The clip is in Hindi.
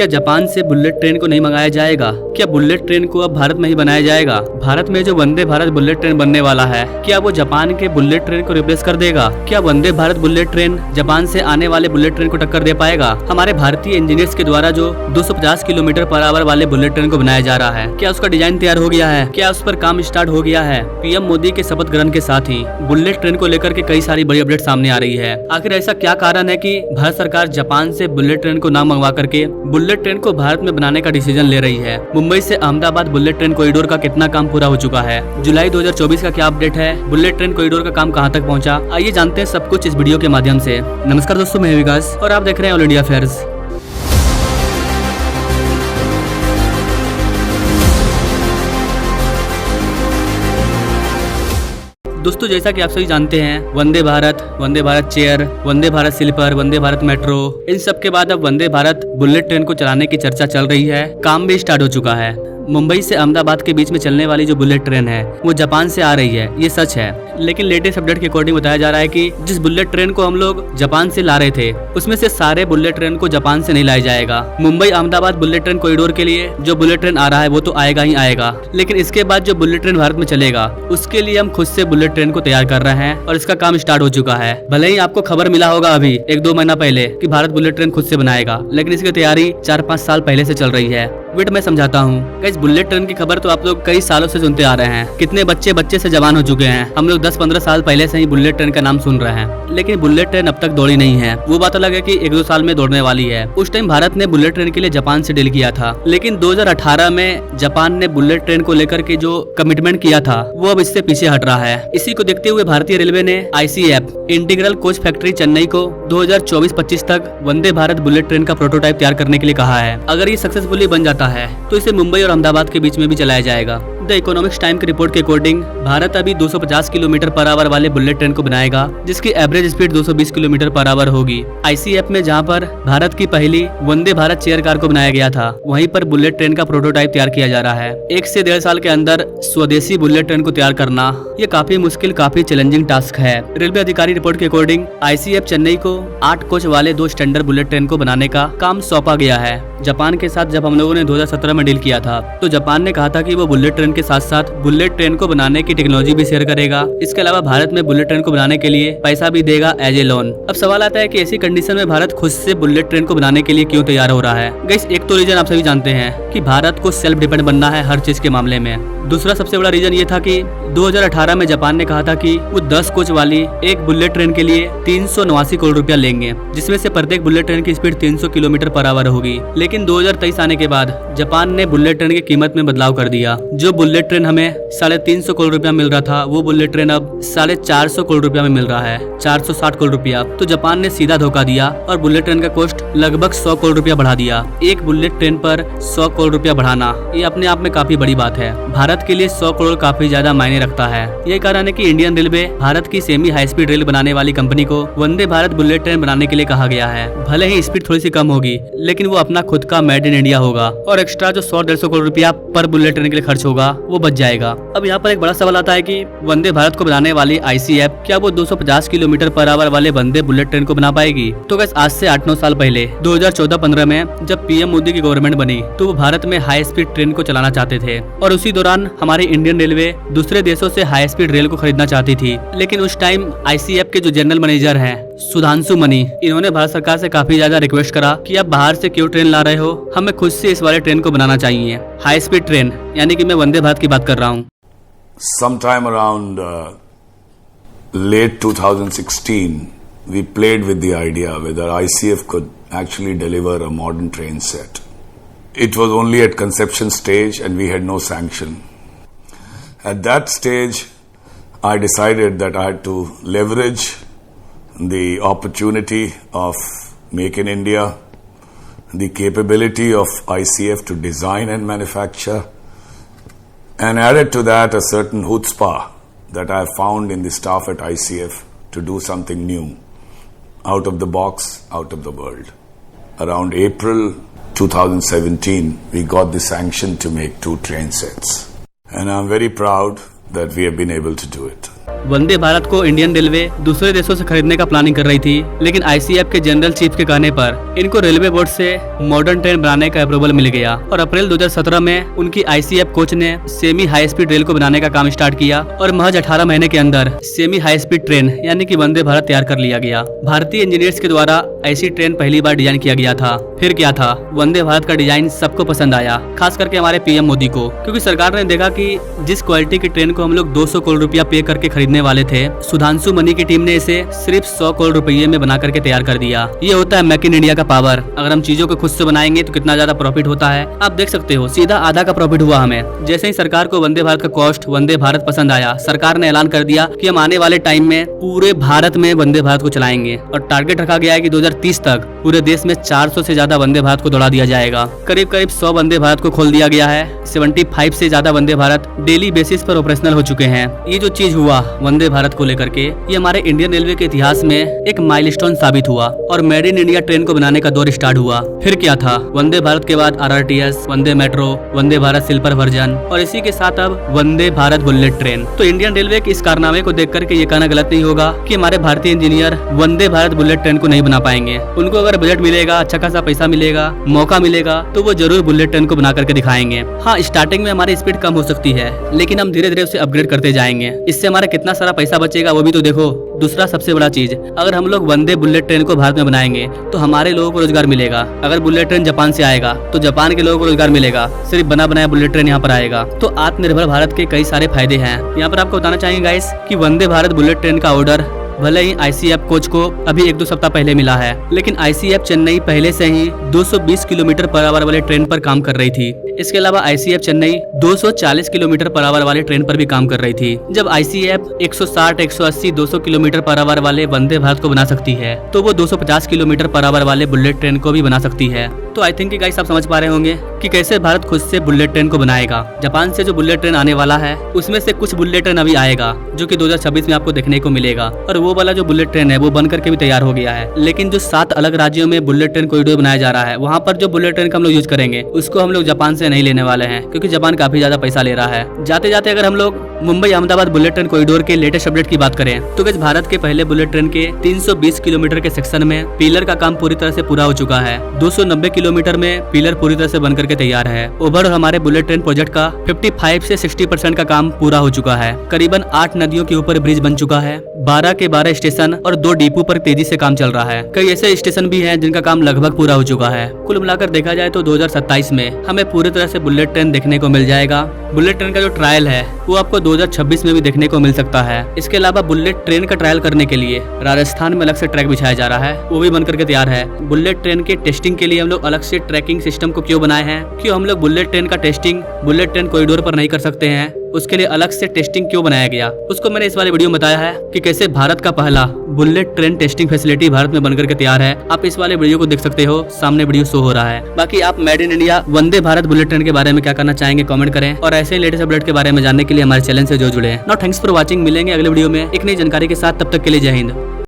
क्या जापान से बुलेट ट्रेन को नहीं मंगाया जाएगा? क्या बुलेट ट्रेन को अब भारत में ही बनाया जाएगा? भारत में जो वंदे भारत बुलेट ट्रेन बनने वाला है, क्या वो जापान के बुलेट ट्रेन को रिप्लेस कर देगा? क्या Vande Bharat bullet train Japan से आने वाले बुलेट ट्रेन को टक्कर दे पाएगा? हमारे भारतीय इंजीनियर्स के द्वारा जो 250 किलोमीटर पर आवर वाले बुलेट ट्रेन को बनाया जा रहा है, क्या उसका डिजाइन तैयार हो गया है? क्या उस पर काम स्टार्ट हो गया है? पीएम मोदी के शपथ ग्रहण के साथ ही बुलेट ट्रेन को लेकर के कई सारी बड़ी अपडेट सामने आ रही है। आखिर ऐसा क्या कारण है कि भारत सरकार जापान से बुलेट ट्रेन को ना मंगवा करके बुलेट ट्रेन को भारत में बनाने का डिसीजन ले रही है? मुंबई से अहमदाबाद बुलेट ट्रेन कॉरिडोर का कितना काम पूरा हो चुका है? जुलाई 2024 का क्या अपडेट है? बुलेट ट्रेन कॉरिडोर का काम कहां तक पहुंचा? आइए जानते हैं सब कुछ इस वीडियो के माध्यम से। नमस्कार दोस्तों, मैं विकास और आप देख रहे हैं ऑल इंडिया अफेयर्स। दोस्तों, जैसा कि आप सभी जानते हैं, Vande Bharat chair, Vande Bharat sleeper, Vande Bharat metro, इन सब के बाद अब वंदे भारत बुलेट ट्रेन को चलाने की चर्चा चल रही है। काम भी स्टार्ट हो चुका है। मुंबई से अहमदाबाद के बीच में चलने वाली जो बुलेट ट्रेन है वो जापान से आ रही है, ये सच है। लेकिन लेटेस्ट अपडेट के अकॉर्डिंग बताया जा रहा है कि जिस बुलेट ट्रेन को हम लोग जापान से ला रहे थे, उसमें से सारे बुलेट ट्रेन को जापान से नहीं लाया जाएगा। Mumbai Ahmedabad bullet train corridor के लिए जो बुलेट ट्रेन आ रहा है वो तो आएगा ही आएगा, लेकिन इसके बाद जो बुलेट ट्रेन भारत में चलेगा उसके लिए हम खुद से बुलेट ट्रेन को तैयार कर रहे हैं और इसका काम स्टार्ट हो चुका है। भले ही आपको खबर मिला होगा अभी 1-2 महीना पहले कि भारत बुलेट ट्रेन खुद से बनाएगा, लेकिन इसकी तैयारी 4-5 साल पहले से चल रही है। वेट मैं समझाता हूँ। इस बुलेट ट्रेन की खबर तो आप लोग कई सालों से सुनते आ रहे हैं। कितने बच्चे से जवान हो चुके हैं। हम लोग 10-15 साल पहले से ही बुलेट ट्रेन का नाम सुन रहे हैं, लेकिन बुलेट ट्रेन अब तक दौड़ी नहीं है। वो बात अलग है कि 1-2 साल में दौड़ने वाली है। उस टाइम भारत ने बुलेट ट्रेन के लिए जापान से डील किया था, लेकिन 2018 में जापान ने बुलेट ट्रेन को लेकर के जो कमिटमेंट किया था वो अब इससे पीछे हट रहा है। इसी को देखते हुए भारतीय रेलवे ने ICF integral coach factory Chennai को 2024-25 तक वंदे भारत बुलेट ट्रेन का प्रोटोटाइप तैयार करने के लिए कहा है। अगर ये सक्सेसफुली बन जाता है तो इसे मुंबई और अहमदाबाद के बीच में भी चलाया जाएगा। द इकोनॉमिक्स टाइम की रिपोर्ट के अकॉर्डिंग भारत अभी 250 किलोमीटर पर आवर वाले बुलेट ट्रेन को बनाएगा, जिसकी average speed 220 kilometre per hour होगी। ICF में जहां पर भारत की पहली वंदे भारत चेयर कार को बनाया गया था, वहीं पर बुलेट ट्रेन का प्रोटोटाइप तैयार किया जा रहा है। 1 से 1.5 साल के अंदर स्वदेशी बुलेट ट्रेन को तैयार करना ये काफी मुश्किल, काफी चैलेंजिंग टास्क है। रेलवे अधिकारी रिपोर्ट के अकॉर्डिंग ICF चेन्नई को 8 कोच वाले 2 स्टैंडर्ड बुलेट ट्रेन को बनाने का काम सौंपा गया है। जापान के साथ जब हम लोगों ने 2017 में डील किया था, तो जापान ने कहा था कि वो बुलेट ट्रेन के साथ साथ बुलेट ट्रेन को बनाने की टेक्नोलॉजी भी शेयर करेगा। इसके अलावा भारत में बुलेट ट्रेन को बनाने के लिए पैसा भी देगा एज ए लोन। अब सवाल आता है कि ऐसी कंडीशन में भारत खुद से बुलेट ट्रेन को बनाने के लिए क्यों तैयार हो रहा है? गाइस, एक तो रीजन आप सभी जानते हैं कि भारत को सेल्फ डिपेंड बनना है हर चीज के मामले में। दूसरा सबसे बड़ा रीजन ये था कि 2018 में जापान ने कहा था कि वो 10 कोच वाली एक बुलेट ट्रेन के लिए 389 करोड़ रुपया लेंगे, जिसमें से प्रत्येक बुलेट ट्रेन की स्पीड 300 किलोमीटर पर आवर होगी। लेकिन 2023 आने के बाद जापान ने बुलेट ट्रेन की कीमत में बदलाव कर दिया। जो बुलेट ट्रेन हमें 350 करोड़ रुपया मिल रहा था, वो बुलेट ट्रेन अब 450 करोड़ रुपया में मिल रहा है, 460 करोड़ रुपया। तो जापान ने सीधा धोखा दिया और बुलेट ट्रेन का कॉस्ट लगभग 100 करोड़ रुपया बढ़ा दिया। एक बुलेट ट्रेन पर 100 करोड़ रुपया बढ़ाना ये अपने आप में काफी बड़ी बात है। भारत के लिए 100 करोड़ काफी ज्यादा मायने रखता है। यही कारण है कि इंडियन रेलवे भारत की सेमी हाई स्पीड रेल बनाने वाली कंपनी को वंदे भारत बुलेट ट्रेन बनाने के लिए कहा गया है। भले ही स्पीड थोड़ी सी कम होगी, लेकिन वो अपना खुद का मेड इन इंडिया होगा और एक्स्ट्रा जो 100-150 करोड़ रुपया पर बुलेट ट्रेन के लिए खर्च होगा वो बच जाएगा। अब यहाँ पर एक बड़ा सवाल आता है कि वंदे भारत को बनाने वाली ICF क्या वो 250 किलोमीटर पर आवर वाले वंदे बुलेट ट्रेन को बना पाएगी? तो बस आज से 8-9 साल पहले 2014-15 में जब PM मोदी की गवर्नमेंट बनी, तो वो भारत में हाई स्पीड ट्रेन को चलाना चाहते थे और उसी दौरान हमारी इंडियन रेलवे दूसरे देशों से हाई स्पीड रेल को खरीदना चाहती थी। लेकिन उस टाइम ICF के जो जनरल मैनेजर हैं सुधांशु मनी, इन्होंने भारत सरकार से काफी ज्यादा रिक्वेस्ट करा कि आप बाहर से क्यों ट्रेन ला रहे हो, हमें खुद से इस वाले ट्रेन को बनाना चाहिए, हाई स्पीड ट्रेन, यानी कि मैं वंदे भारत की बात कर रहा हूँ। Sometime around late 2016, we played with the idea whether ICF could actually deliver a modern train set. It was only at conception stage and we had no sanction. At that stage, I decided that I had to leverage the opportunity of Make in India, the capability of ICF to design and manufacture, and added to that a certain chutzpah that I found in the staff at ICF to do something new, out of the box, out of the world. Around April 2017, we got the sanction to make 2 train sets. And I'm very proud that we have been able to do it. Vande Bharat को इंडियन रेलवे दूसरे देशों से खरीदने का प्लानिंग कर रही थी, लेकिन ICF के जनरल चीफ के कहने पर इनको रेलवे बोर्ड से मॉडर्न ट्रेन बनाने का अप्रूवल मिल गया और अप्रैल 2017 में उनकी ICF कोच ने सेमी हाई स्पीड रेल को बनाने का काम स्टार्ट किया और महज 18 महीने के अंदर सेमी हाई स्पीड ट्रेन यानी कि वंदे भारत तैयार कर लिया गया। भारतीय इंजीनियर्स के द्वारा ऐसी ट्रेन पहली बार डिजाइन किया गया था। फिर क्या था, वंदे भारत का डिजाइन सबको पसंद आया, खास करके हमारे PM मोदी को, क्योंकि सरकार ने देखा कि जिस क्वालिटी की ट्रेन को हम लोग 200 करोड़ रुपया पे करके खरीदने वाले थे, सुधांशु मनी की टीम ने इसे सिर्फ 100 करोड़ रुपये में बना करके तैयार कर दिया। ये होता है मेक इन इंडिया का पावर। अगर हम चीजों को खुद से बनाएंगे तो कितना ज्यादा प्रॉफिट होता है आप देख सकते हो। सीधा आधा का प्रॉफिट हुआ हमें। जैसे ही सरकार को वंदे भारत का कॉस्ट वंदे भारत पसंद आया, सरकार ने ऐलान कर दिया कि हम आने वाले टाइम में पूरे भारत में वंदे भारत को चलाएंगे और टारगेट रखा गया है कि 2030 तक पूरे देश में 400 से ज्यादा वंदे भारत को दौड़ा दिया जाएगा। करीब करीब 100 वंदे भारत को खोल दिया गया है। 75 से ज्यादा वंदे भारत डेली बेसिस पर ऑपरेशनल हो चुके हैं। ये जो चीज हुआ वंदे भारत को लेकर के, ये हमारे इंडियन रेलवे के इतिहास में एक माइलस्टोन साबित हुआ और मेड इन इंडिया ट्रेन को बनाने का दौर स्टार्ट हुआ। फिर क्या था, वंदे भारत के बाद RRTS, वंदे metro, Vande Bharat sleeper version और इसी के साथ अब वंदे भारत बुलेट ट्रेन। तो इंडियन रेलवे के इस कारनामे को देख करके ये कहना गलत नहीं होगा कि हमारे भारतीय engineer Vande Bharat bullet train को नहीं बना पाएंगे। उनको अगर बजट मिलेगा, अच्छा खासा पैसा मिलेगा, मौका मिलेगा तो वो जरूर बुलेट ट्रेन को बना करके दिखाएंगे। हाँ, स्टार्टिंग में हमारी स्पीड कम हो सकती है, लेकिन हम धीरे धीरे उसे अपग्रेड करते जाएंगे। इससे हमारा कितना सारा पैसा बचेगा वो भी तो देखो। दूसरा सबसे बड़ा चीज, अगर हम लोग वंदे बुलेट ट्रेन को भारत में बनाएंगे तो हमारे लोगों को रोजगार मिलेगा। अगर बुलेट ट्रेन जापान से आएगा तो जापान के लोगों को रोजगार मिलेगा। सिर्फ बना बनाया बुलेट ट्रेन यहाँ पर आएगा तो आत्मनिर्भर भारत के कई सारे फायदे हैं। यहाँ पर आपको बताना चाहेंगे गाइस कि वंदे भारत बुलेट ट्रेन का ऑर्डर भले ही ICF कोच को अभी 1-2 सप्ताह पहले मिला है, लेकिन ICF चेन्नई पहले से ही 220 किलोमीटर पर आवर वाले ट्रेन पर काम कर रही थी। इसके अलावा ICF Chennai 240 kilometre per hour वाले ट्रेन पर भी काम कर रही थी। जब ICF 160, 180, 200 किलोमीटर पर आवर वाले वंदे भारत को बना सकती है तो वो 250 किलोमीटर पर आवर वाले बुलेट ट्रेन को भी बना सकती है। तो आई थिंक गाइस आप समझ पा रहे होंगे कि कैसे भारत खुद से बुलेट ट्रेन को बनाएगा। जापान से जो बुलेट ट्रेन आने वाला है उसमें से कुछ बुलेट ट्रेन अभी आएगा जो कि 2026 में आपको देखने को मिलेगा और वो वाला जो बुलेट ट्रेन है वो बन करके भी तैयार हो गया है। लेकिन जो 7 अलग राज्यों में बुलेट ट्रेन कॉरिडोर बनाया जा रहा है, वहाँ पर जो बुलेट ट्रेन का हम लोग यूज करेंगे उसको हम लोग जापान से नहीं लेने वाले हैं, क्योंकि जापान काफी ज्यादा पैसा ले रहा है। जाते जाते अगर हम लोग Mumbai Ahmedabad bullet train corridor के लेटेस्ट अपडेट की बात करें तो गाइस भारत के पहले बुलेट ट्रेन के 320 किलोमीटर के सेक्शन में पिलर का काम पूरी तरह से पूरा हो चुका है। 290 किलोमीटर में पिलर पूरी तरह से बनकर के तैयार है। ओवरऑल हमारे बुलेट ट्रेन प्रोजेक्ट का 55 से 60% का काम पूरा हो चुका है। करीबन 8 नदियों के ऊपर ब्रिज बन चुका है। 12 के 12 स्टेशन और 2 डिपो पर तेजी से काम चल रहा है। कई ऐसे स्टेशन भी हैं जिनका काम लगभग पूरा हो चुका है। कुल मिलाकर देखा जाए तो 2027 में हमें पूरी तरह से बुलेट ट्रेन देखने को मिल जाएगा। बुलेट ट्रेन का जो ट्रायल है वो आपको 2026 में भी देखने को मिल सकता है। इसके अलावा बुलेट ट्रेन का ट्रायल करने के लिए राजस्थान में अलग से ट्रैक बिछाया जा रहा है, वो भी बनकर के तैयार है। बुलेट ट्रेन के टेस्टिंग के लिए हम लोग अलग से ट्रैकिंग सिस्टम को क्यों बनाए हैं, क्यों हम लोग बुलेट ट्रेन का टेस्टिंग बुलेट ट्रेन कॉरिडोर पर नहीं कर सकते हैं, उसके लिए अलग से टेस्टिंग क्यों बनाया गया, उसको मैंने इस वाले वीडियो में बताया है कि कैसे भारत का पहला bullet train testing facility Bharat में बनकर के तैयार है। आप इस वाले वीडियो को देख सकते हो, सामने वीडियो शो हो रहा है। बाकी आप made in India Vande Bharat bullet train के बारे में क्या करना चाहेंगे कमेंट करें और ऐसे ही लेटेस्ट अपडेट के बारे में जानने के लिए हमारे चैनल से जो जुड़े हैं। Now thanks for watching. मिलेंगे अगले वीडियो में एक नई जानकारी के साथ, तब तक के लिए जय हिंद।